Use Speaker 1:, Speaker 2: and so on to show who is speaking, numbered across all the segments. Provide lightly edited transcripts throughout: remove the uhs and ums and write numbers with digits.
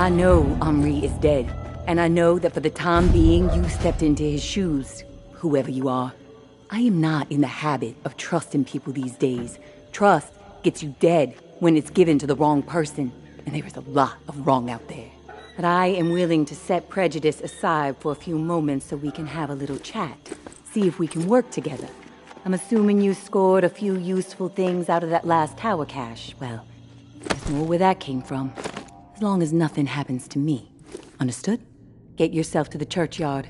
Speaker 1: I know Henri is dead, and I know that for the time being you stepped into his shoes, whoever you are. I am not in the habit of trusting people these days. Trust gets you dead when it's given to the wrong person, and there is a lot of wrong out there. But I am willing to set prejudice aside for a few moments so we can have a little chat. See if we can work together. I'm assuming you scored a few useful things out of that last tower cache. Well, there's more where that came from. As long as nothing happens to me. Understood? Get yourself to the churchyard.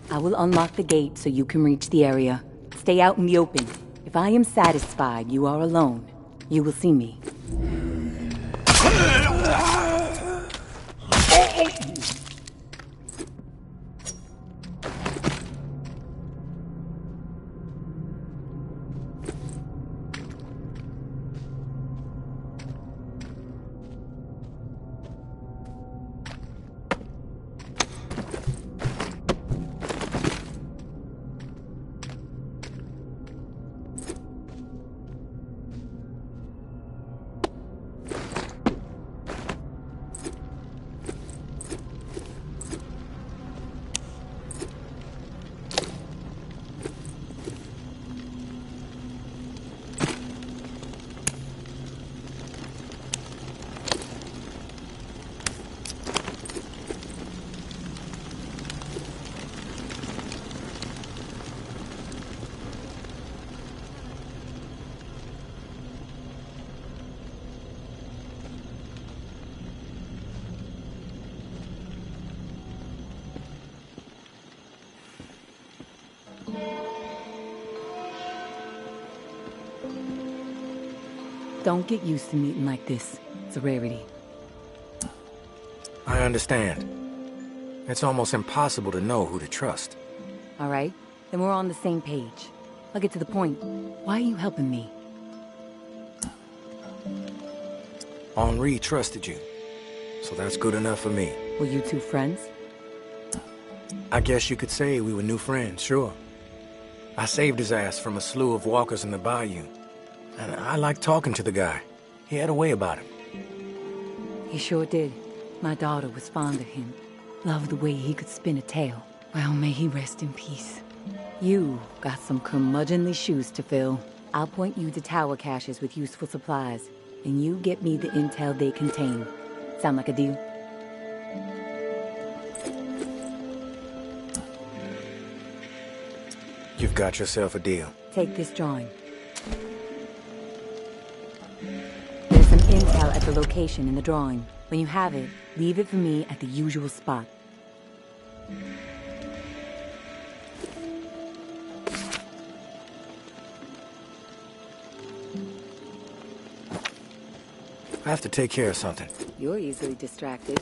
Speaker 1: I will unlock the gate so you can reach the area. Stay out in the open. If I am satisfied you are alone, you will see me. Don't get used to meeting like this. It's a rarity.
Speaker 2: I understand. It's almost impossible to know who to trust.
Speaker 1: All right, then we're on the same page. I'll get to the point. Why are you helping me?
Speaker 2: Henri trusted you, so that's good enough for me.
Speaker 1: Were you two friends?
Speaker 2: I guess you could say we were new friends, sure. I saved his ass from a slew of walkers in the bayou. And I liked talking to the guy. He had a way about him.
Speaker 1: He sure did. My daughter was fond of him. Loved the way he could spin a tale. Well, may he rest in peace. You got some curmudgeonly shoes to fill. I'll point you to tower caches with useful supplies, and you get me the intel they contain. Sound like a deal?
Speaker 2: You've got yourself a deal.
Speaker 1: Take this drawing. There's some intel at the location in the drawing. When you have it, leave it for me at the usual spot.
Speaker 2: I have to take care of something.
Speaker 1: You're easily distracted.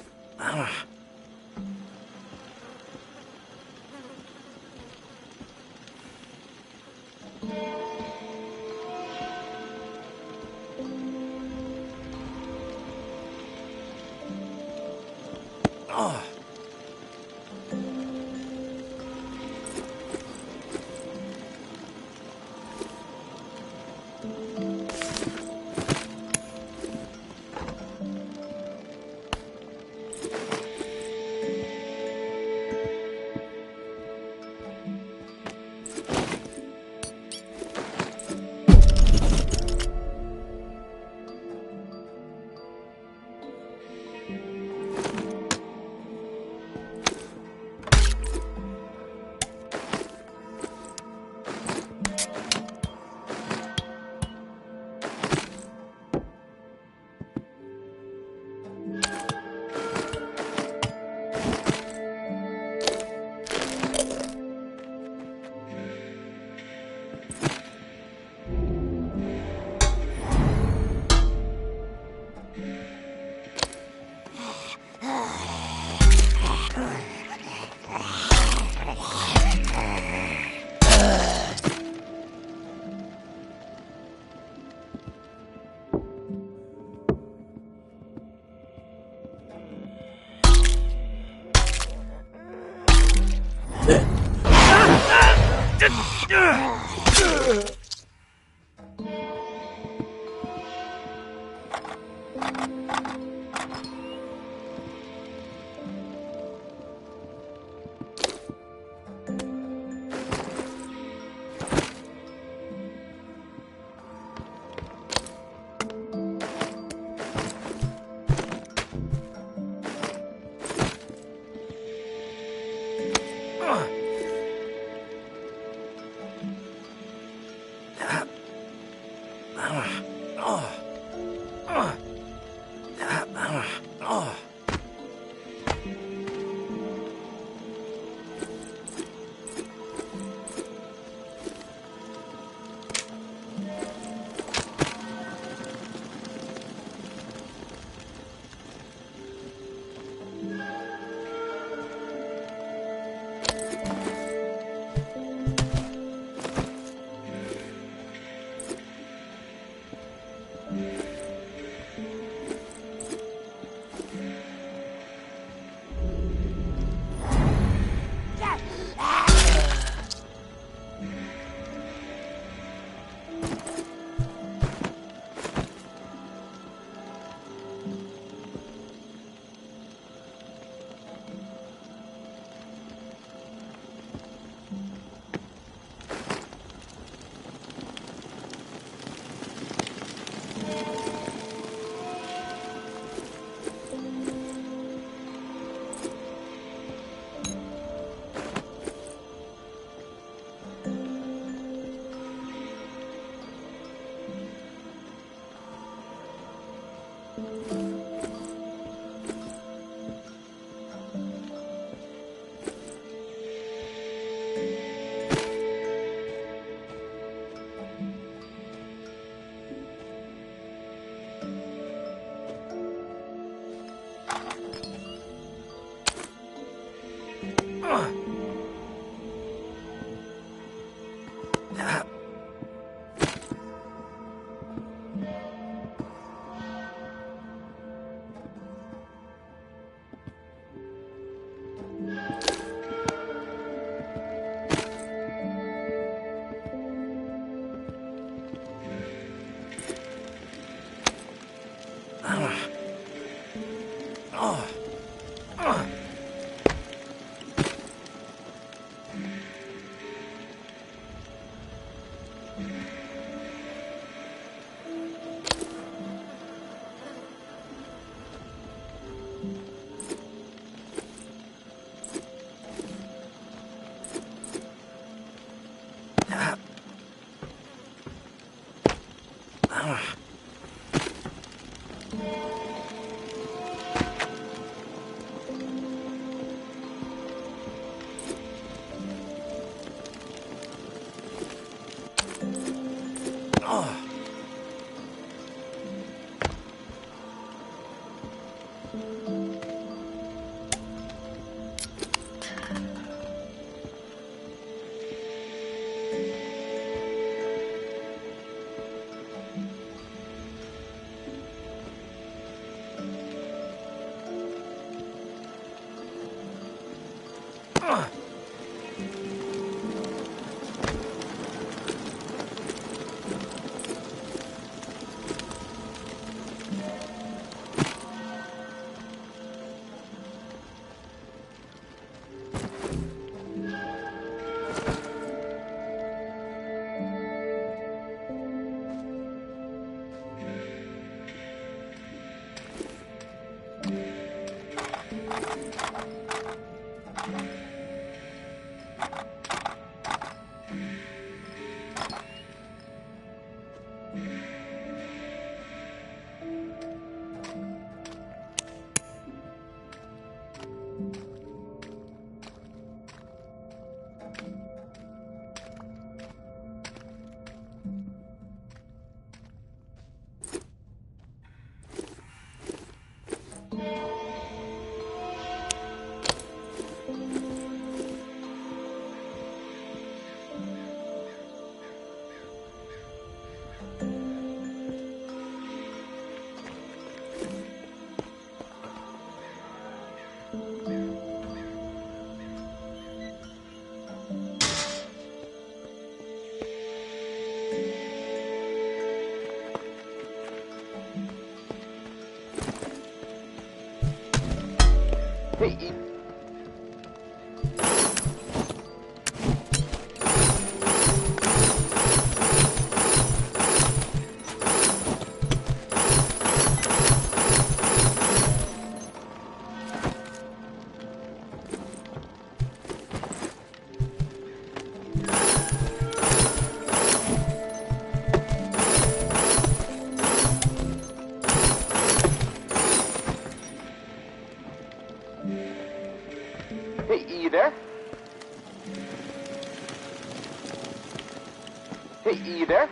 Speaker 3: you there?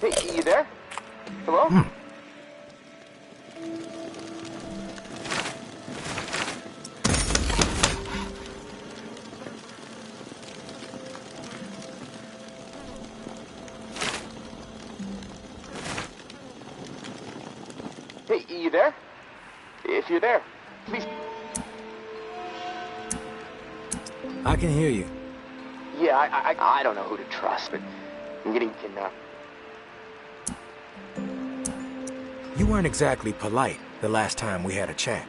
Speaker 3: Hey, you there? Hello? Hey, you there? If you're there, please.
Speaker 2: I can hear you.
Speaker 3: Yeah, I don't know who to trust, but I'm getting
Speaker 2: You weren't exactly polite the last time we had a chat.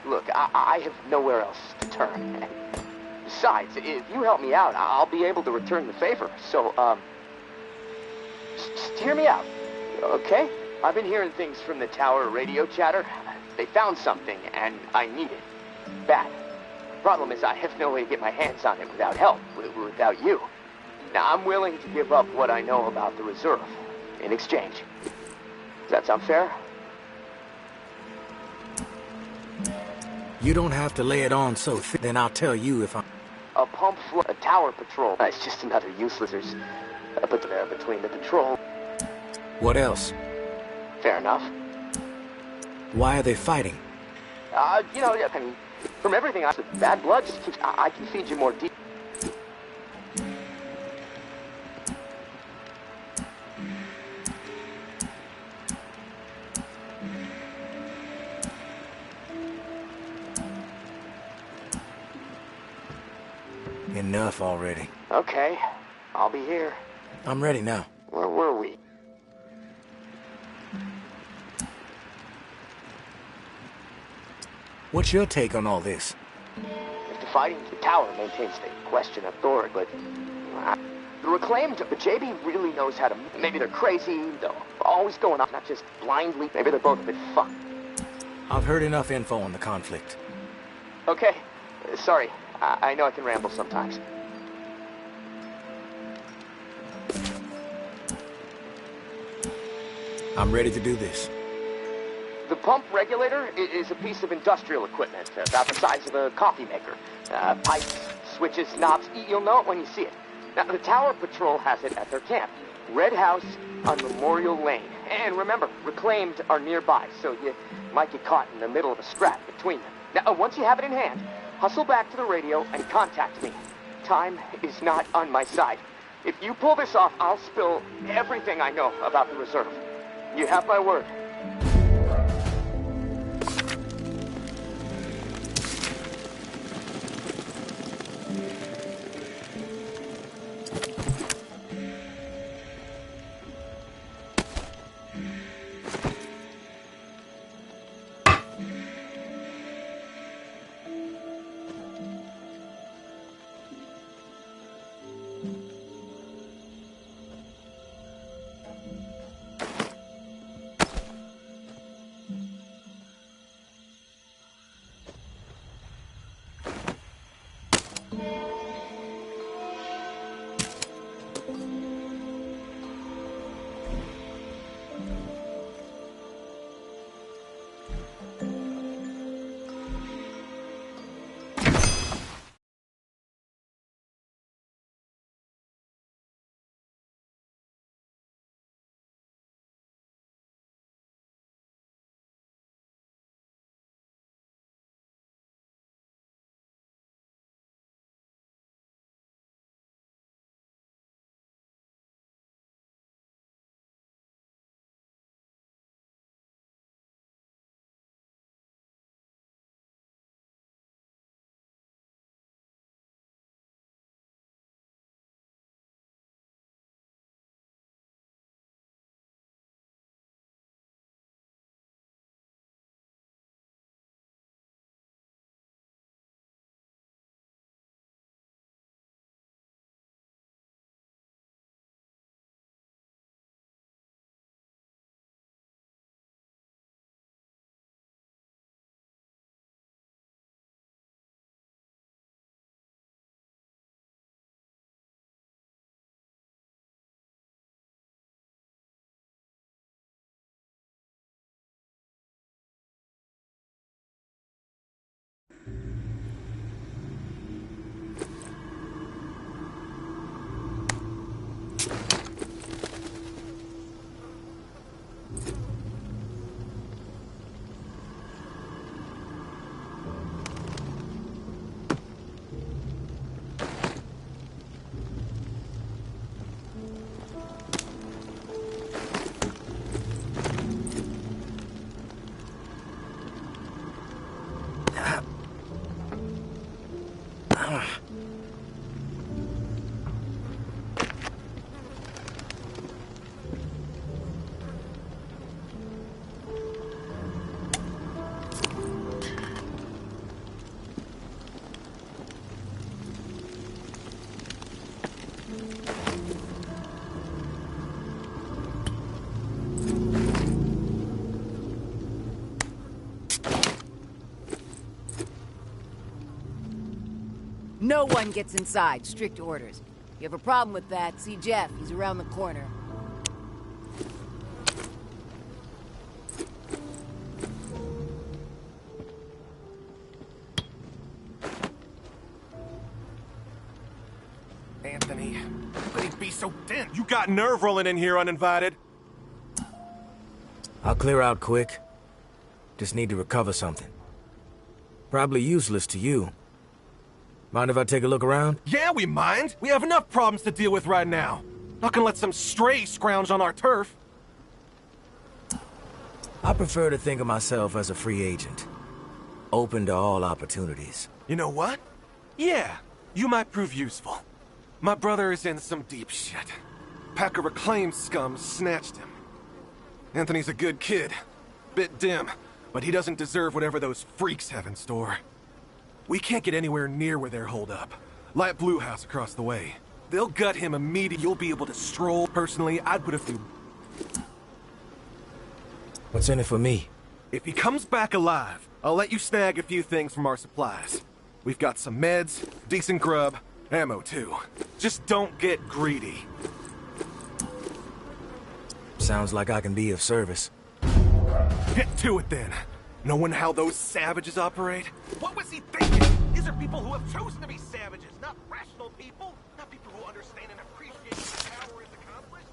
Speaker 3: Look, I have nowhere else to turn. And besides, if you help me out, I'll be able to return the favor. So, just hear me out, okay? I've been hearing things from the tower radio chatter. They found something, and I need it. Bad. Problem is, I have no way to get my hands on it without help, without you. Now, I'm willing to give up what I know about the reserve in exchange. Does that sound fair?
Speaker 2: You don't have to lay it on so thick, then I'll tell you if I'm...
Speaker 3: A pump floor, a tower patrol. It's just another useless... But between the patrol...
Speaker 2: What else?
Speaker 3: Fair enough.
Speaker 2: Why are they fighting?
Speaker 3: You know, I mean, from everything I... Bad blood just keeps... I can feed you more deep...
Speaker 2: Enough already.
Speaker 3: Okay, I'll be here.
Speaker 2: I'm ready now.
Speaker 3: Where were we?
Speaker 2: What's your take on all this?
Speaker 3: If the fighting the tower maintains the question of authority, but... the Reclaimed, but JB really knows how to... Maybe they're crazy, they're always going off, not just blindly. Maybe they're both a bit fucked.
Speaker 2: I've heard enough info on the conflict.
Speaker 3: Okay, sorry. I know I can ramble sometimes.
Speaker 2: I'm ready to do this.
Speaker 3: The pump regulator is a piece of industrial equipment about the size of a coffee maker. Pipes, switches, knobs, you'll know it when you see it. Now, the Tower Patrol has it at their camp. Red House on Memorial Lane. And remember, Reclaimed are nearby, so you might get caught in the middle of a scrap between them. Now, once you have it in hand, hustle back to the radio and contact me. Time is not on my side. If you pull this off, I'll spill everything I know about the reserve. You have my word.
Speaker 4: No one gets inside. Strict orders. If you have a problem with that, see Jeff. He's around the corner.
Speaker 5: Anthony, could he be so dense? You got nerve rolling in here uninvited.
Speaker 2: I'll clear out quick. Just need to recover something. Probably useless to you. Mind if I take a look around?
Speaker 5: Yeah, we mind. We have enough problems to deal with right now. Not gonna let some stray scrounge on our turf.
Speaker 2: I prefer to think of myself as a free agent. Open to all opportunities.
Speaker 5: You know what? Yeah, you might prove useful. My brother is in some deep shit. Pack of reclaimed scum snatched him. Anthony's a good kid. Bit dim, but he doesn't deserve whatever those freaks have in store. We can't get anywhere near where they're holed up. Light Blue House across the way. They'll gut him immediately. You'll be able to stroll. Personally, I'd put a few...
Speaker 2: What's in it for me?
Speaker 5: If he comes back alive, I'll let you snag a few things from our supplies. We've got some meds, decent grub, ammo too. Just don't get greedy.
Speaker 2: Sounds like I can be of service.
Speaker 5: Get to it then. Knowing how those savages operate? What was he thinking? These are people who have chosen to be savages, not rational people. Not people who understand and appreciate what power is accomplished.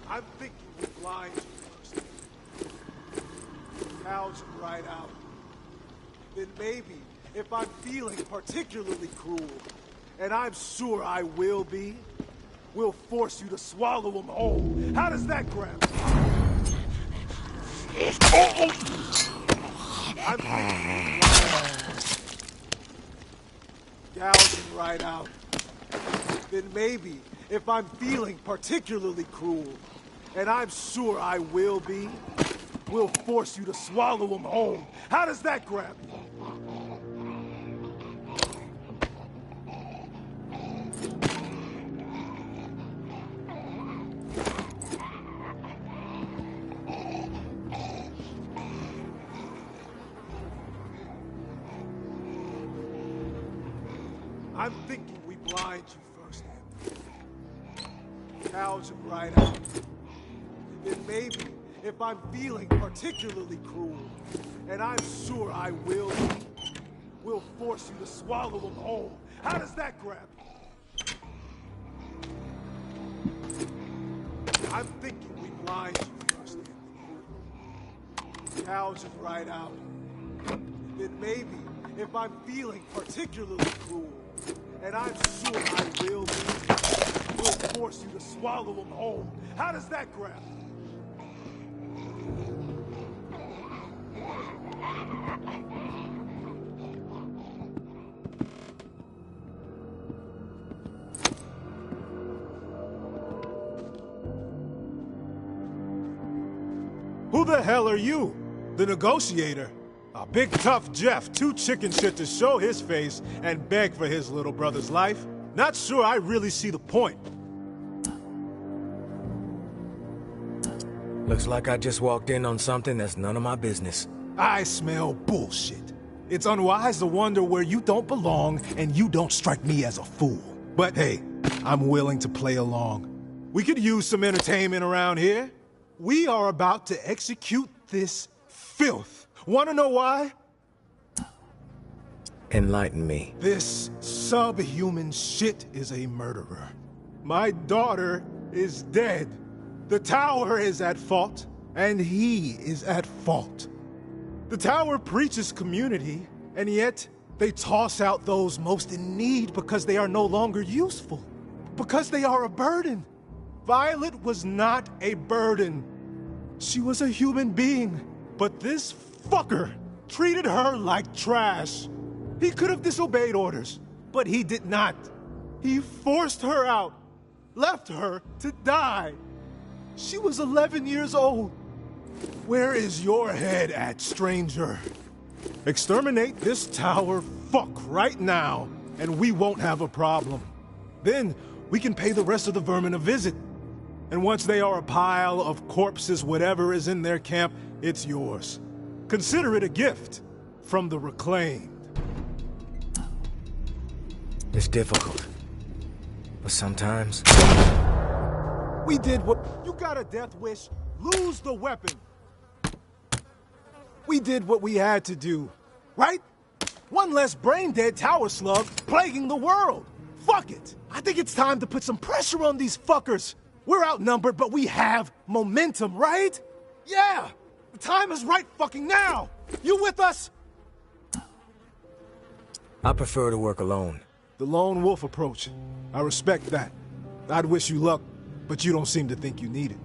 Speaker 6: I'm thinking we blind you first. Gouge him right out. Then maybe, if I'm feeling particularly cruel, and I'm sure I will be, we'll force you to swallow him whole. How does that grab? I'm thinking gouge him right out. Then maybe, if I'm feeling particularly cruel, and I'm sure I will be, we'll force you to swallow him whole. How does that grab you? I'm thinking we blind you first, Anthony. Gouge him right out. Then maybe, if I'm feeling particularly cruel, and I'm sure I will be, we'll force you to swallow him whole. How does that grab you? I'm thinking we blind you first, Anthony. Gouge him right out. Then maybe, if I'm feeling particularly cruel, and I'm sure I will be, we'll force you to swallow him whole. How does that grab you? Who the hell are you? The negotiator? A big tough Jeff, too chicken shit to show his face and beg for his little brother's life? Not sure I really see the point.
Speaker 2: Looks like I just walked in on something that's none of my business.
Speaker 6: I smell bullshit. It's unwise to wonder where you don't belong, and you don't strike me as a fool. But hey, I'm willing to play along. We could use some entertainment around here. We are about to execute this filth. Want to know why?
Speaker 2: Enlighten me.
Speaker 6: This subhuman shit is a murderer. My daughter is dead. The tower is at fault, and he is at fault. The tower preaches community, and yet they toss out those most in need because they are no longer useful. Because they are a burden. Violet was not a burden. She was a human being, but this fucker treated her like trash. He could have disobeyed orders, but he did not. He forced her out, left her to die. She was 11 years old. Where is your head at, stranger? Exterminate this tower fuck right now, and we won't have a problem. Then we can pay the rest of the vermin a visit. And once they are a pile of corpses, whatever is in their camp, it's yours. Consider it a gift from the Reclaimed.
Speaker 2: It's difficult. But sometimes...
Speaker 6: We did what... You got a death wish? Lose the weapon. We did what we had to do, right? One less brain-dead tower slug plaguing the world. Fuck it. I think it's time to put some pressure on these fuckers. We're outnumbered, but we have momentum, right? Yeah! The time is right fucking now! You with us?
Speaker 2: I prefer to work alone.
Speaker 6: The lone wolf approach. I respect that. I'd wish you luck, but you don't seem to think you need it.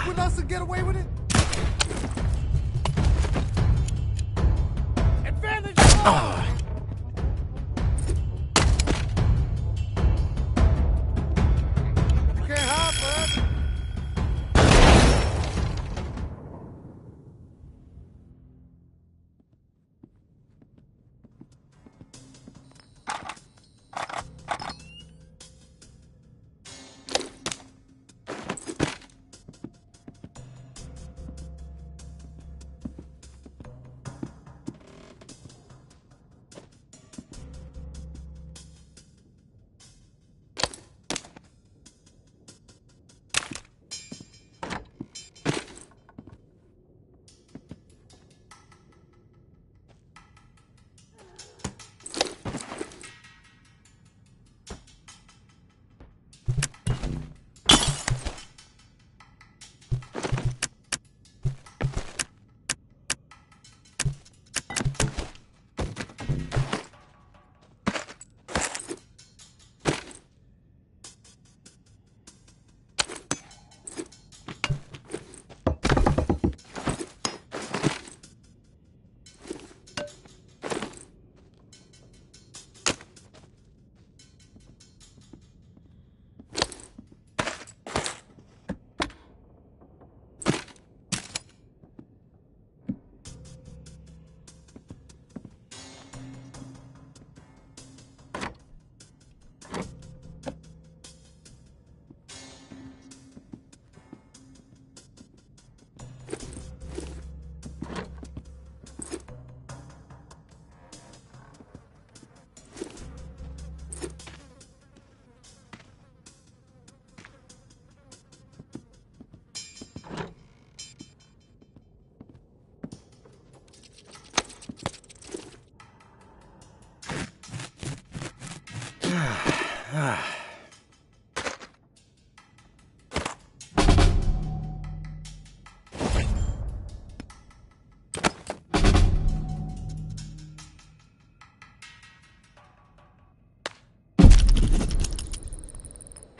Speaker 6: With us and get away with it? Advantage! You can't hide forever.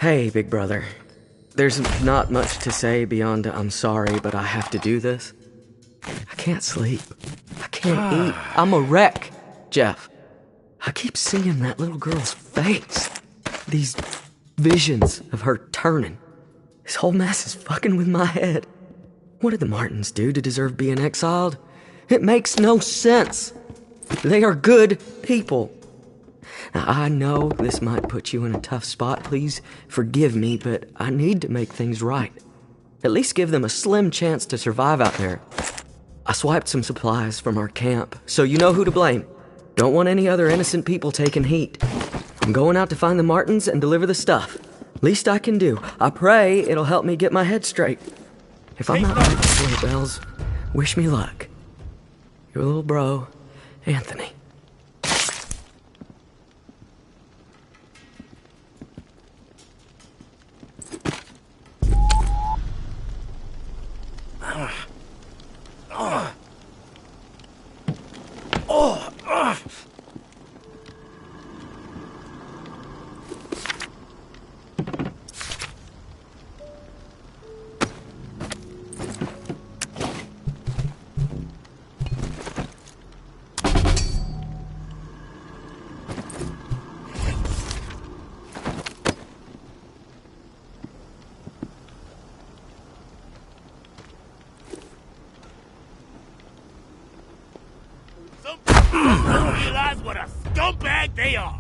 Speaker 7: Hey, big brother. There's not much to say beyond I'm sorry, but I have to do this. I can't sleep. I can't eat. I'm a wreck, Jeff. I keep seeing that little girl's face. These visions of her turning. This whole mess is fucking with my head. What did the Martins do to deserve being exiled? It makes no sense. They are good people. Now, I know this might put you in a tough spot. Please forgive me, but I need to make things right. At least give them a slim chance to survive out there. I swiped some supplies from our camp, so you know who to blame. Don't want any other innocent people taking heat. I'm going out to find the Martins and deliver the stuff. Least I can do. I pray it'll help me get my head straight. If I'm not right with sleigh bells, wish me luck. Your little bro, Anthony.
Speaker 8: Don't realize what a scumbag they are.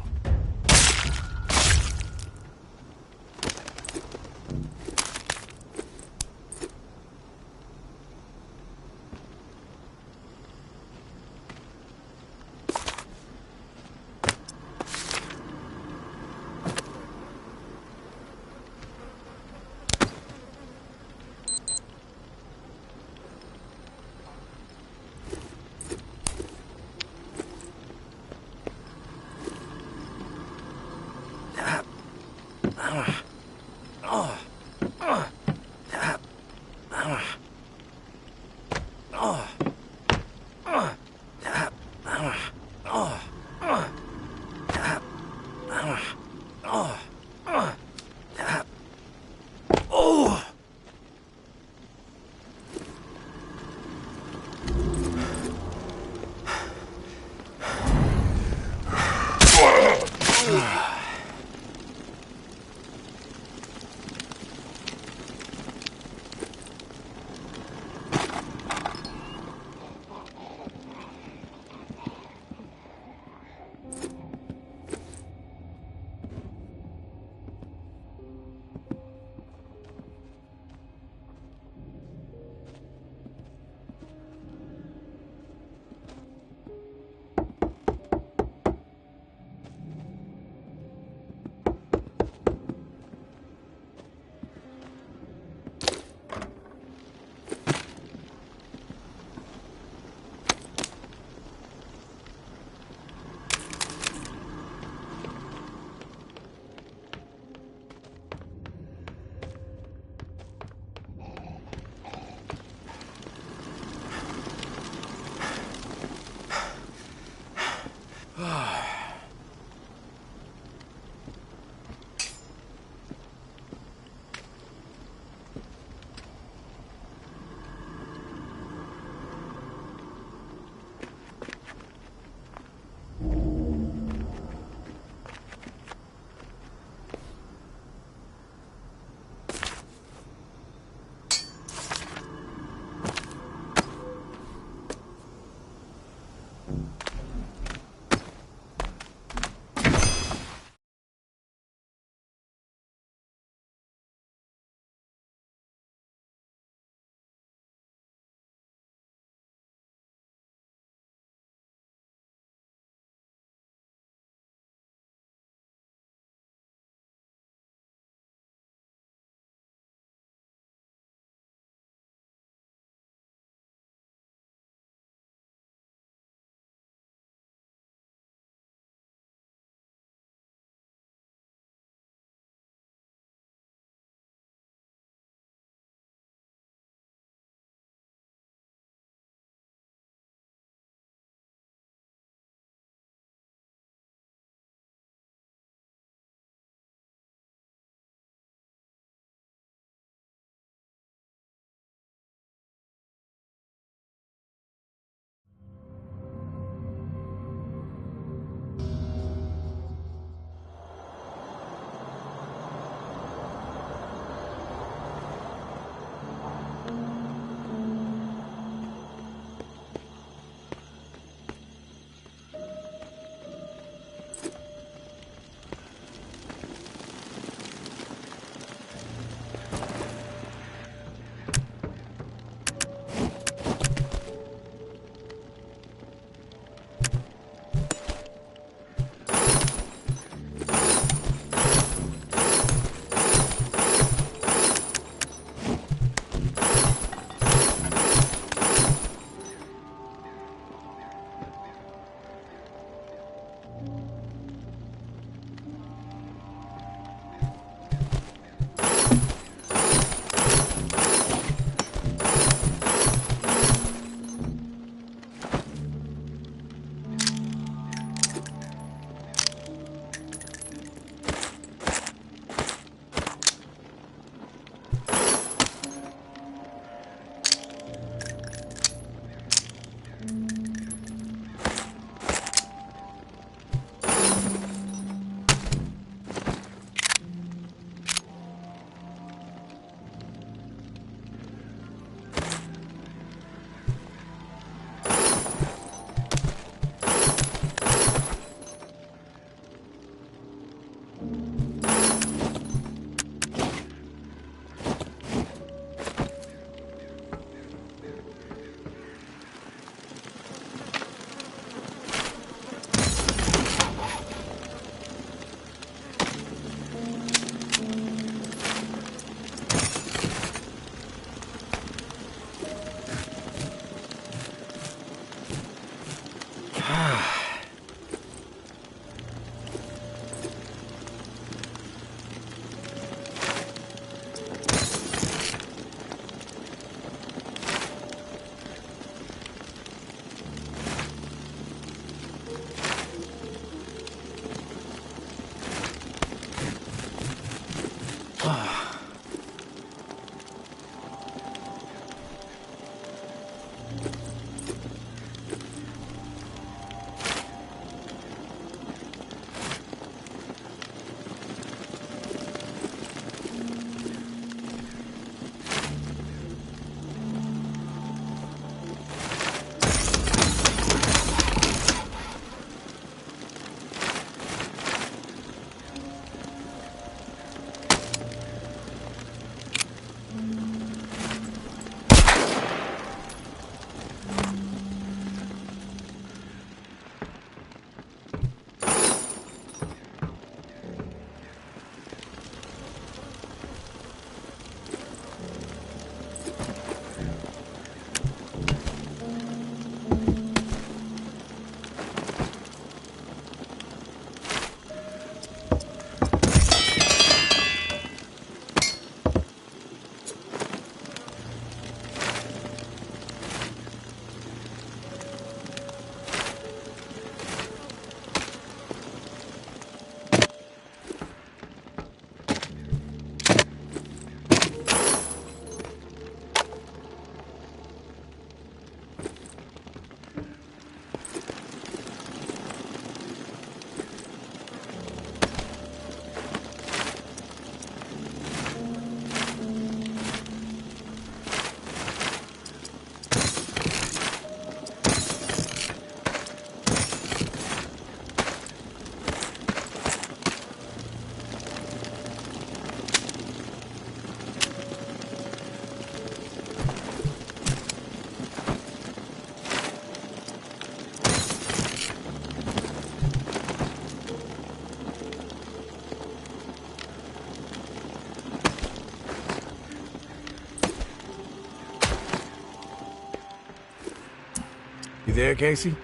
Speaker 2: You there, Casey?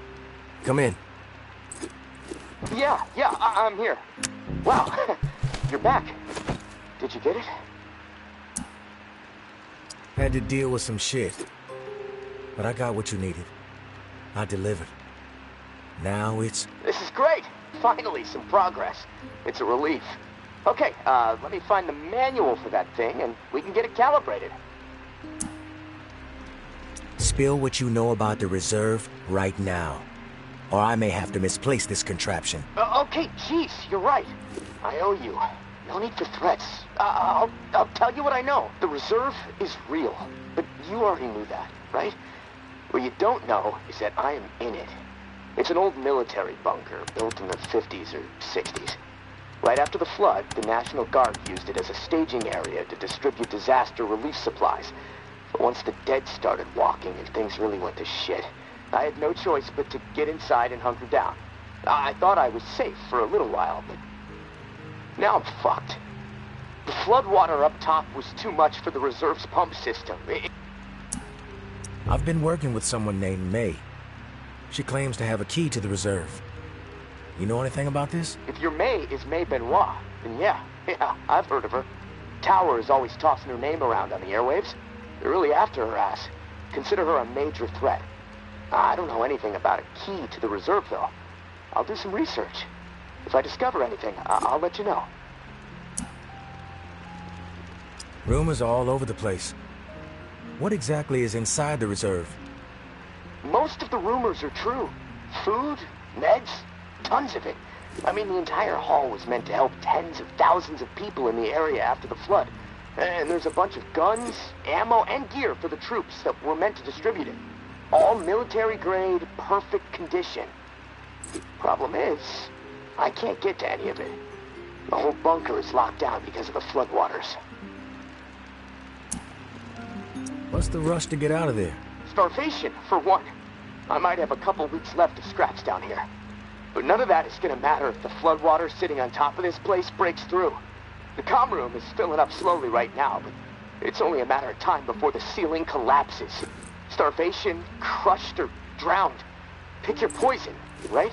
Speaker 2: Come in.
Speaker 3: Yeah, I'm here. Wow, you're back. Did you get it?
Speaker 2: Had to deal with some shit. But I got what you needed. I delivered. Now it's...
Speaker 3: This is great. Finally, some progress. It's a relief. Okay, let me find the manual for that thing, and we can get it calibrated.
Speaker 2: Spill what you know about the reserve right now. Or I may have to misplace this contraption.
Speaker 3: Okay, jeez, you're right. I owe you. No need for threats. I'll tell you what I know. The reserve is real. But you already knew that, right? What you don't know is that I am in it. It's an old military bunker built in the 50s or 60s. Right after the flood, the National Guard used it as a staging area to distribute disaster relief supplies. But once the dead started walking and things really went to shit, I had no choice but to get inside and hunker down. I thought I was safe for a little while, but now I'm fucked. The floodwater up top was too much for the reserve's pump system.
Speaker 2: I've been working with someone named May. She claims to have a key to the reserve. You know anything about this?
Speaker 3: If your May is May Benoit, then yeah, I've heard of her. Tower is always tossing her name around on the airwaves. They're really after her ass. Consider her a major threat. I don't know anything about a key to the reserve, though. I'll do some research. If I discover anything, I'll let you know.
Speaker 2: Rumors all over the place. What exactly is inside the reserve?
Speaker 3: Most of the rumors are true. Food, meds, tons of it. I mean, the entire haul was meant to help tens of thousands of people in the area after the flood. And there's a bunch of guns, ammo, and gear for the troops that were meant to distribute it. All military-grade, perfect condition. Problem is, I can't get to any of it. The whole bunker is locked down because of the floodwaters.
Speaker 2: What's the rush to get out of there?
Speaker 3: Starvation, for one. I might have a couple weeks left of scraps down here. But none of that is gonna matter if the floodwater sitting on top of this place breaks through. The comm room is filling up slowly right now, but it's only a matter of time before the ceiling collapses. Starvation, crushed, or drowned. Pick your poison, right?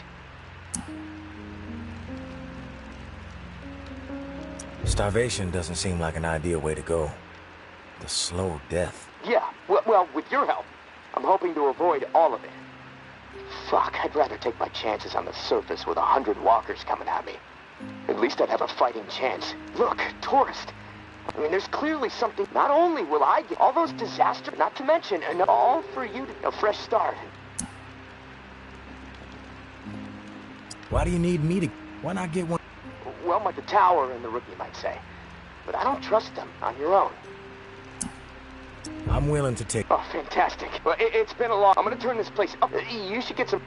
Speaker 2: Starvation doesn't seem like an ideal way to go. The slow death.
Speaker 3: Yeah, well, with your help, I'm hoping to avoid all of it. Fuck, I'd rather take my chances on the surface with 100 walkers coming at me. At least I'd have a fighting chance. Look, tourist. I mean, there's clearly something. Not only will I get all those disasters, not to mention, and all for you to a fresh start.
Speaker 2: Why do you need me to... Why not get one?
Speaker 3: Well, like the tower and the rookie might say. But I don't trust them on your own.
Speaker 2: I'm willing to take...
Speaker 3: Oh, fantastic. Well, it's been a long... I'm gonna turn this place up. You should get some...